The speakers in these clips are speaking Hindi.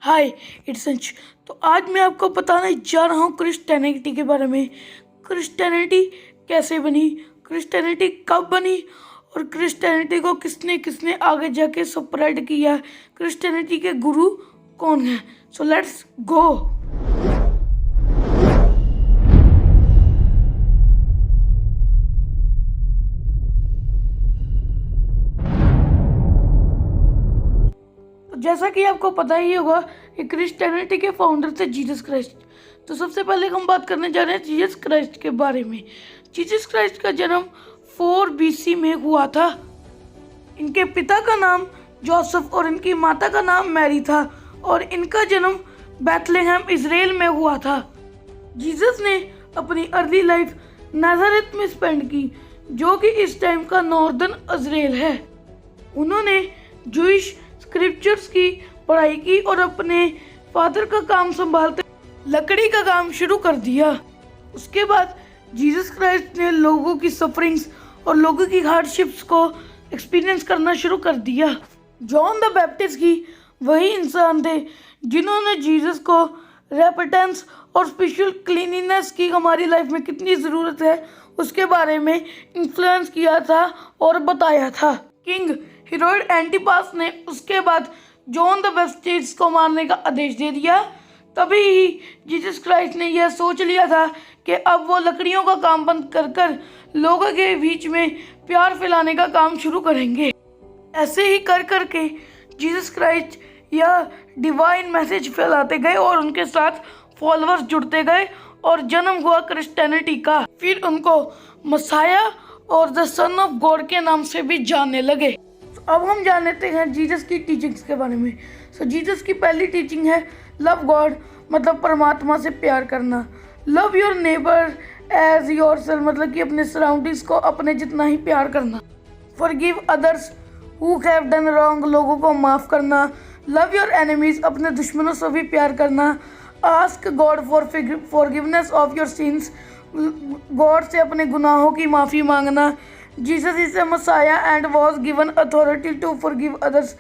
हाय, इट्स अंश। तो आज मैं आपको बताने जा रहा हूँ क्रिश्चियनिटी के बारे में। क्रिश्चियनिटी कैसे बनी, क्रिश्चियनिटी कब बनी और क्रिश्चियनिटी को किसने किसने आगे जाके स्प्रेड किया, क्रिश्चियनिटी के गुरु कौन है। So let's go. जैसा कि आपको पता ही होगा कि क्रिश्चियनिटी के फाउंडर थे जीसस क्राइस्ट। तो सबसे पहले हम बात करने जा रहे हैं जीसस क्राइस्ट के बारे में। जीसस क्राइस्ट का जन्म 4 BC में हुआ था। इनके पिता का नाम जोसेफ और इनकी माता का नाम मैरी था और इनका जन्म बेथलेहम इजराइल में हुआ था। जीसस ने अपनी अर्ली लाइफ नाज़रेथ में स्पेंड की, जो कि इस टाइम का नॉर्दर्न इजराइल है। उन्होंने जूइश स्क्रिप्चर्स की पढ़ाई की और अपने फादर का काम संभालते लकड़ी का काम शुरू कर दिया। उसके बाद जीसस क्राइस्ट ने लोगों की सफरिंग्स और लोगों की हार्डशिप्स को एक्सपीरियंस करना शुरू कर दिया। जॉन द बैप्टिस्ट की वही इंसान थे जिन्होंने जीसस को रेपेटेंस और स्पिरिचुअल क्लीनिनेस की हमारी लाइफ में कितनी ज़रूरत है उसके बारे में इन्फ्लुएंस किया था और बताया था। किंग हेरोड एंटिपास ने उसके बाद जॉन द बैप्टिस्ट को मारने का आदेश दे दिया। तभी ही जीसस क्राइस्ट ने यह सोच लिया था कि अब वो लकड़ियों का काम बंद कर कर लोगों के बीच में प्यार फैलाने का काम शुरू करेंगे। ऐसे ही कर कर के जीसस क्राइस्ट यह डिवाइन मैसेज फैलाते गए और उनके साथ फॉलोअर्स जुड़ते गए और जन्म हुआ क्रिश्चियनिटी का। फिर उनको मसाया और द सन ऑफ गॉड के नाम से भी जानने लगे। अब हम जान लेते हैं जीसस की टीचिंग्स के बारे में। जीसस की पहली टीचिंग है लव गॉड, मतलब परमात्मा से प्यार करना। Love your neighbour as yourself, मतलब कि अपने सराउंडिंग्स को अपने जितना ही प्यार करना। Forgive others who have done wrong, लोगों को माफ़ करना। लव योर एनिमीज, अपने दुश्मनों से भी प्यार करना। Ask God for forgiveness of your sins, God से अपने गुनाहों की माफ़ी मांगना। Jesus is a messiah and was given authority to forgive others,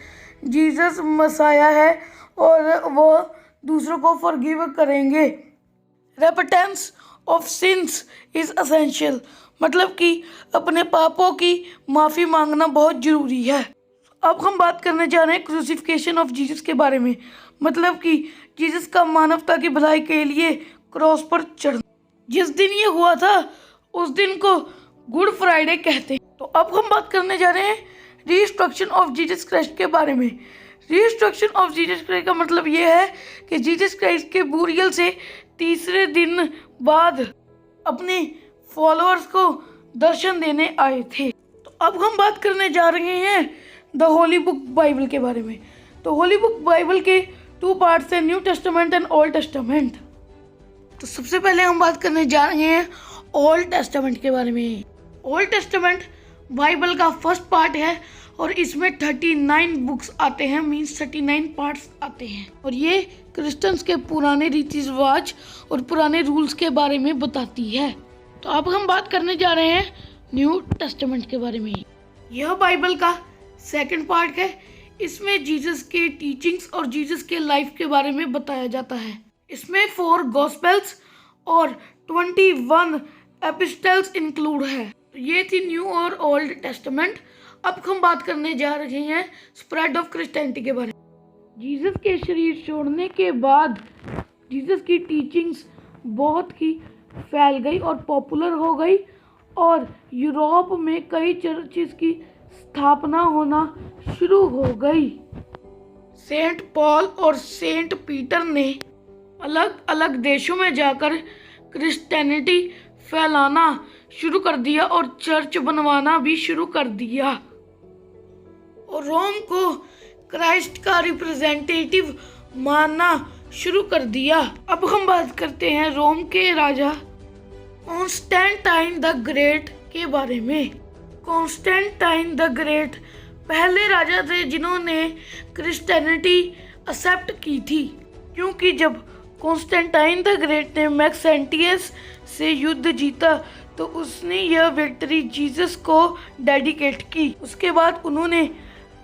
Jesus messiah है और वो दूसरों को फॉरगिव करेंगे। Repentance of sins is essential, मतलब कि अपने पापों की माफ़ी मांगना बहुत ज़रूरी है। अब हम बात करने जा रहे हैं क्रूसिफिकेशन ऑफ जीसस के बारे में, मतलब कि जीसस का मानवता की भलाई के लिए क्रॉस पर चढ़ना। जिस दिन ये हुआ था उस दिन को गुड फ्राइडे कहते हैं। तो अब हम बात करने जा रहे हैं रिस्ट्रक्शन ऑफ जीसस क्राइस्ट के बारे में। रिस्ट्रक्शन ऑफ जीसस क्राइस्ट का मतलब ये है कि जीसस क्राइस्ट के बूरियल से तीसरे दिन बाद अपने फॉलोअर्स को दर्शन देने आए थे। तो अब हम बात करने जा रहे हैं द होली बुक बाइबल के बारे में। तो होली बुक बाइबल के 2 पार्ट्स हैं, new testament and old testament. तो सबसे पहले हम बात करने जा रहे हैं ओल्ड टेस्टामेंट के बारे में। ओल्ड टेस्टामेंट बाइबल का फर्स्ट पार्ट है और इसमें 39 बुक्स आते हैं, मींस 39 पार्ट्स आते हैं और ये क्रिश्चियंस के पुराने रीति रिवाज और पुराने रूल्स के बारे में बताती है। तो अब हम बात करने जा रहे हैं न्यू टेस्टामेंट के बारे में। यह बाइबल का सेकंड पार्ट है। इसमें जीसस के टीचिंग्स और जीसस के लाइफ के बारे में बताया जाता है। इसमें 4 गॉस्पेल्स और 21 एपिस्टल्स इंक्लूड है। तो ये थी न्यू और ओल्ड टेस्टामेंट। अब हम बात करने जा रहे हैं स्प्रेड ऑफ क्रिश्चियनिटी के बारे में। जीसस के शरीर छोड़ने के बाद जीसस की टीचिंग्स बहुत ही फैल गई और पॉपुलर हो गई और यूरोप में कई चर्चेस की स्थापना होना शुरू हो गई। सेंट पॉल और सेंट पीटर ने अलग अलग देशों में जाकर क्रिश्चियनिटी फैलाना शुरू कर दिया और चर्च बनवाना भी शुरू कर दिया और रोम को क्राइस्ट का रिप्रेजेंटेटिव मानना शुरू कर दिया। अब हम बात करते हैं रोम के राजा कॉन्स्टेंटाइन द ग्रेट के बारे में। कॉन्स्टेंटाइन द ग्रेट पहले राजा थे जिन्होंने क्रिश्चियनिटी एक्सेप्ट की थी, क्योंकि जब कॉन्स्टेंटाइन द ग्रेट ने मैक्सेंटियस से युद्ध जीता तो उसने यह विक्ट्री जीसस को डेडिकेट की। उसके बाद उन्होंने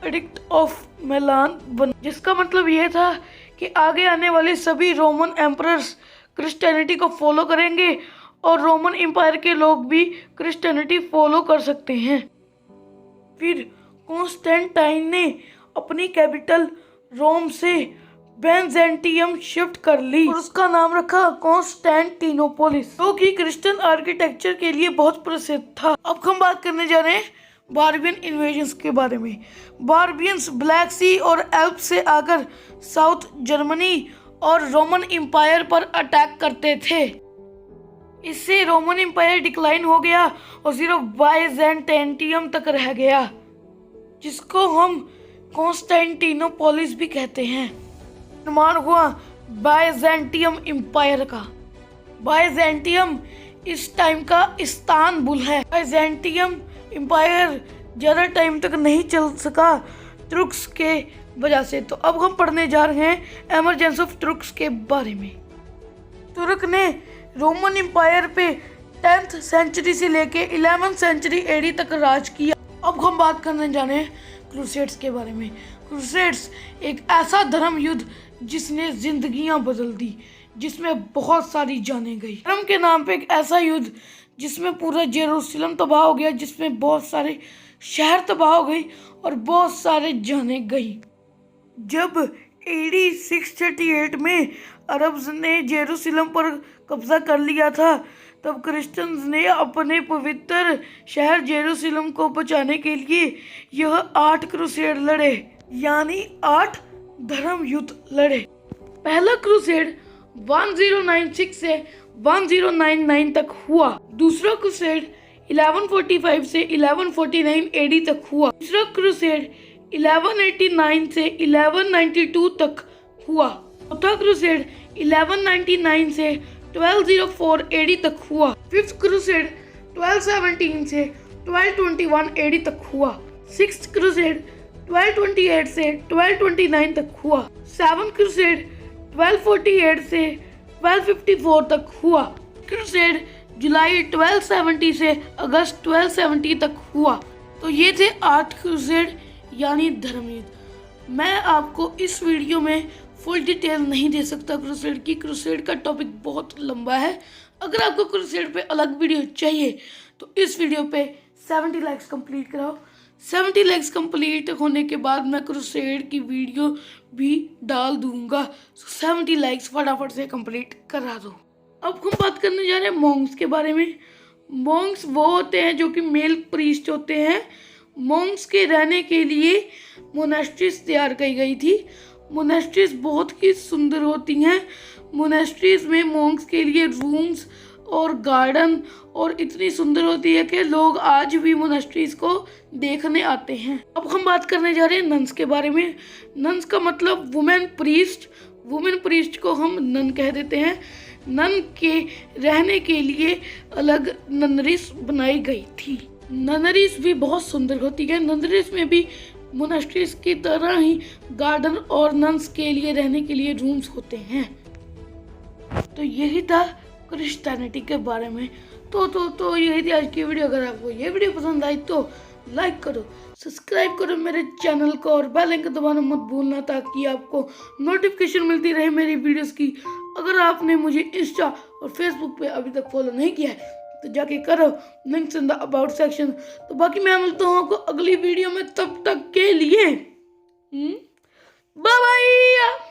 एडिक्ट ऑफ मिलान जिसका मतलब यह था कि आगे आने वाले सभी रोमन एम्परर्स क्रिश्चियनिटी को फॉलो करेंगे और रोमन एम्पायर के लोग भी क्रिश्चियनिटी फॉलो कर सकते हैं। फिर कॉन्स्टेंटाइन ने अपनी कैपिटल रोम से बेंजेंटियम शिफ्ट कर ली और उसका नाम रखा कॉन्स्टेंटिनोपोलिस, जो कि क्रिश्चियन आर्किटेक्चर के लिए बहुत प्रसिद्ध था। अब हम बात करने जा रहे हैं बार्बियन इन्वेजन्स के बारे में। बार्बियंस ब्लैक सी और एल्प से आकर साउथ जर्मनी और रोमन एम्पायर पर अटैक करते थे। इससे रोमन एम्पायर डिक्लाइन हो गया और सिर्फ बाइजेंटाइनियम तक रह गया, जिसको हम कॉन्स्टेंटिनोपोलिस भी कहते हैं। निर्माण हुआ बाइजेंटियम एम्पायर का। बाइजेंटियम इस टाइम का इस्तांबुल है। बाइजेंटियम एम्पायर ज़्यादा टाइम तक नहीं चल सका तुर्क्स के वजह से। तो अब हम पढ़ने जा रहे हैं एमरजेंस ऑफ तुर्क्स के बारे में। तुर्क ने रोमन एम्पायर पे 10th सेंचुरी से लेके 11th सेंचुरी एडी तक राज किया। अब हम बात करने जा रहे हैं क्रूसेड्स के बारे में। क्रूसेड्स एक ऐसा धर्म युद्ध जिसने जिंदगियां बदल दी, जिसमें बहुत सारी जानें गई। धर्म के नाम पे एक ऐसा युद्ध जिसमें पूरा जेरूसलम तबाह हो गया, जिसमें बहुत सारे शहर तबाह हो गई और बहुत सारे जानें गई। जब एडी 638 में अरब्स ने जेरूसलम पर कब्जा कर लिया था, तब क्रिश्चियंस ने अपने पवित्र शहर जेरूसलम को बचाने के लिए यह 8 क्रूसेड लड़े, यानी 8 धर्म युद्ध लड़े। पहला क्रूसेड 1096 से 1099 तक हुआ। दूसरा क्रूसेड 1145 से 1149 एडी तक हुआ। तीसरा क्रूसेड 1189 से 1192 तक हुआ। चौथा क्रूसेड 1199 से 1204 एडी तक हुआ। फिफ्थ क्रूसेड 1217 से 1221 एडी तक हुआ। सिक्स्थ क्रूसेड 1228 से 1229 तक हुआ। सेवंथ क्रूसेड 1248 से 1254 तक हुआ। क्रूसेड जुलाई 1270 से अगस्त 1270 तक हुआ। तो ये थे 8 क्रूसेड यानी धर्मयुद्ध। मैं आपको इस वीडियो में फुल डिटेल नहीं दे सकता क्रूसेड की। क्रूसेड का टॉपिक बहुत लंबा है। अगर आपको क्रूसेड पे अलग वीडियो चाहिए तो इस वीडियो पे 70 लाइक्स कंप्लीट कराओ। 70 लाइक्स कंप्लीट होने के बाद मैं क्रूसेड की वीडियो भी डाल दूंगा। 70 लाइक्स फटाफट से कंप्लीट करा दो। अब हम बात करने जा रहे हैं मॉन्क्स के बारे में। मॉन्क्स वो होते हैं जो कि मेल प्रीस्ट होते हैं। मॉन्क्स के रहने के लिए मोनेस्ट्रीज तैयार की गई थी। मोनेस्ट्रीज बहुत ही सुंदर होती हैं। मोनेस्ट्रीज में मॉन्क्स के लिए रूम्स और गार्डन और इतनी सुंदर होती है कि लोग आज भी मोनेस्ट्रीज को देखने आते हैं। अब हम बात करने जा रहे हैं नन्स के बारे में। नन्स का मतलब वुमेन प्रीस्ट। वुमेन प्रीस्ट को हम नन कह देते हैं। नन के रहने के लिए अलग ननरीज बनाई गई थी। ननरीज भी बहुत सुंदर होती है। ननरीज में भी मोनेस्ट्रीज की तरह ही गार्डन और नन्स के लिए रहने के लिए रूम्स होते हैं। तो यही था क्रिश्चियनिटी के बारे में। तो यही थी आज की वीडियो। अगर आपको ये वीडियो पसंद आई तो लाइक करो, सब्सक्राइब करो मेरे चैनल को और बेल आइकन दबाना मत भूलना, ताकि आपको नोटिफिकेशन मिलती रहे मेरी वीडियोस की। अगर आपने मुझे इंस्टा और फेसबुक पे अभी तक फॉलो नहीं किया है तो जाके करो, links in the about section. तो बाकी मैं मिलता हूँ आपको अगली वीडियो में, तब तक के लिए बाय बाय।